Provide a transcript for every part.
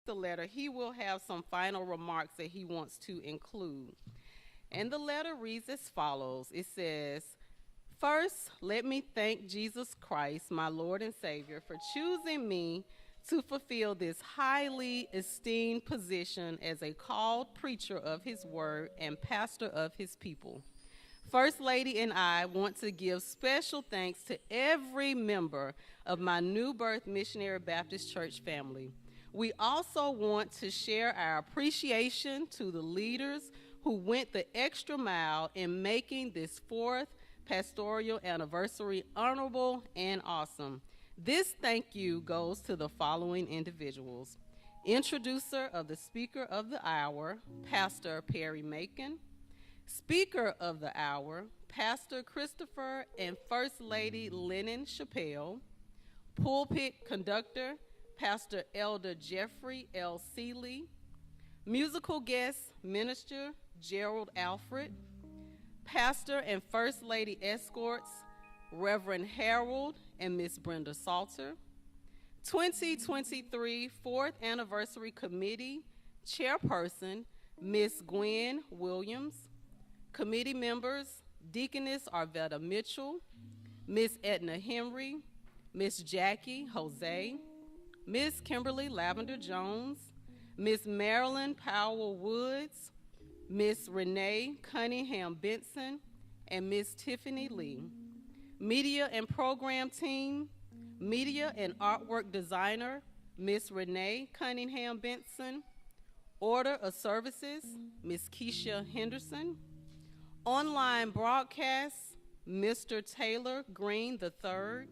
the letter, he will have some final remarks that he wants to include. And the letter reads as follows. It says, "First, let me thank Jesus Christ, my Lord and Savior, for choosing me to fulfill this highly esteemed position as a called preacher of his word and pastor of his people. First Lady and I want to give special thanks to every member of my New Birth Missionary Baptist Church family. We also want to share our appreciation to the leaders who went the extra mile in making this fourth pastoral anniversary honorable and awesome. This thank you goes to the following individuals: introducer of the Speaker of the Hour, Pastor Perry Macon; Speaker of the Hour, Pastor Christopher and First Lady Lennon Chappelle; pulpit conductor, Pastor Elder Jeffrey L. Seeley; musical guest, Minister Gerald Alfred; Pastor and First Lady escorts, Reverend Harold and Miss Brenda Salter; 2023 4th Anniversary Committee Chairperson, Miss Gwen Williams; committee members, Deaconess Arvetta Mitchell, Miss Edna Henry, Miss Jackie Jose, Miss Kimberly Lavender Jones, Miss Marilyn Powell Woods, Miss Renee Cunningham Benson, and Miss Tiffany Lee. Media and program team, media and artwork designer, Miss Renee Cunningham Benson. Order of services, Miss Keisha Henderson. Online broadcast, Mr. Taylor Green III.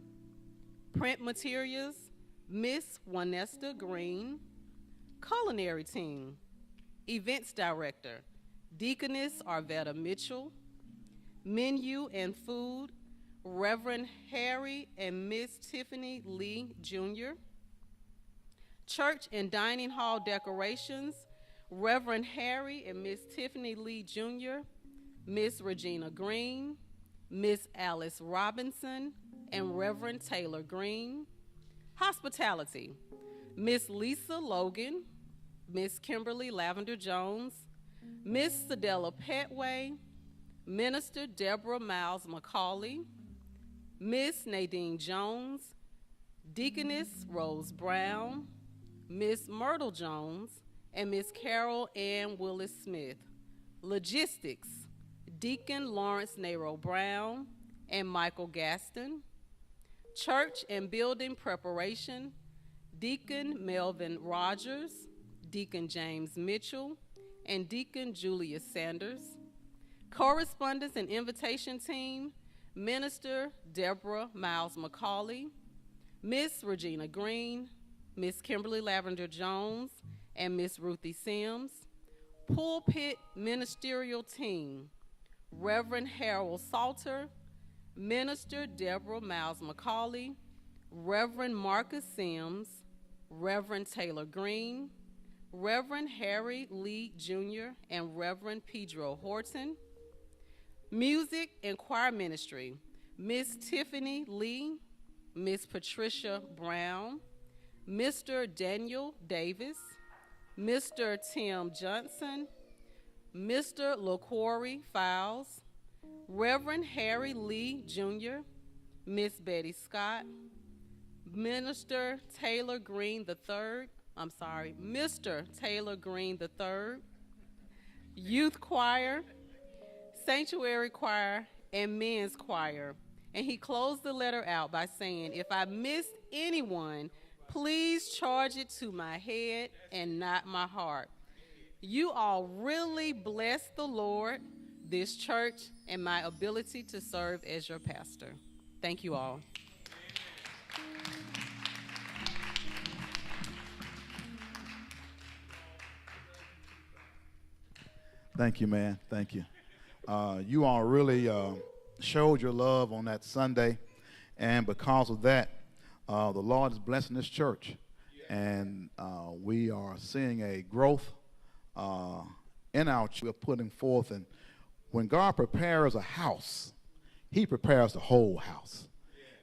Print materials, Miss Juanesta Green. Culinary team, events director, Deaconess Arvetta Mitchell. Menu and food, Reverend Harry and Miss Tiffany Lee Jr. Church and dining hall decorations, Reverend Harry and Miss Tiffany Lee Jr., Miss Regina Green, Miss Alice Robinson, and Reverend Taylor Green. Hospitality, Miss Lisa Logan, Miss Kimberly Lavender Jones, Miss Sedella Petway, Minister Deborah Miles McCauley, Miss Nadine Jones, Deaconess Rose Brown, Miss Myrtle Jones, and Miss Carol Ann Willis Smith. Logistics, Deacon Lawrence Nero Brown and Michael Gaston. Church and building preparation, Deacon Melvin Rogers, Deacon James Mitchell, and Deacon Julius Sanders. Correspondence and invitation team, Minister Deborah Miles McCauley, Miss Regina Green, Miss Kimberly Lavender Jones, and Miss Ruthie Sims. Pulpit ministerial team, Reverend Harold Salter, Minister Deborah Miles McCauley, Reverend Marcus Sims, Reverend Taylor Green, Reverend Harry Lee Jr., and Reverend Pedro Horton. Music and choir ministry, Miss Tiffany Lee, Miss Patricia Brown, Mr. Daniel Davis, Mr. Tim Johnson, Mr. LaQuarrie Files, Reverend Harry Lee Jr., Miss Betty Scott, Mr. Taylor Green III, Youth Choir, Sanctuary Choir, and Men's Choir. And he closed the letter out by saying, "If I missed anyone, please charge it to my head and not my heart." You all really bless the Lord, this church, and my ability to serve as your pastor. Thank you all. Thank you, man. Thank you. You all really showed your love on that Sunday, and because of that, the Lord is blessing this church, and we are seeing a growth in our church we're putting forth. And when God prepares a house, he prepares the whole house.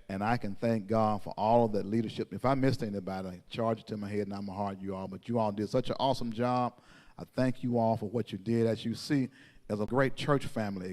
And I can thank God for all of that leadership. If I missed anybody, I charge it to my head and I'm a heart you all. But you all did such an awesome job. I thank you all for what you did. As you see, as a great church family,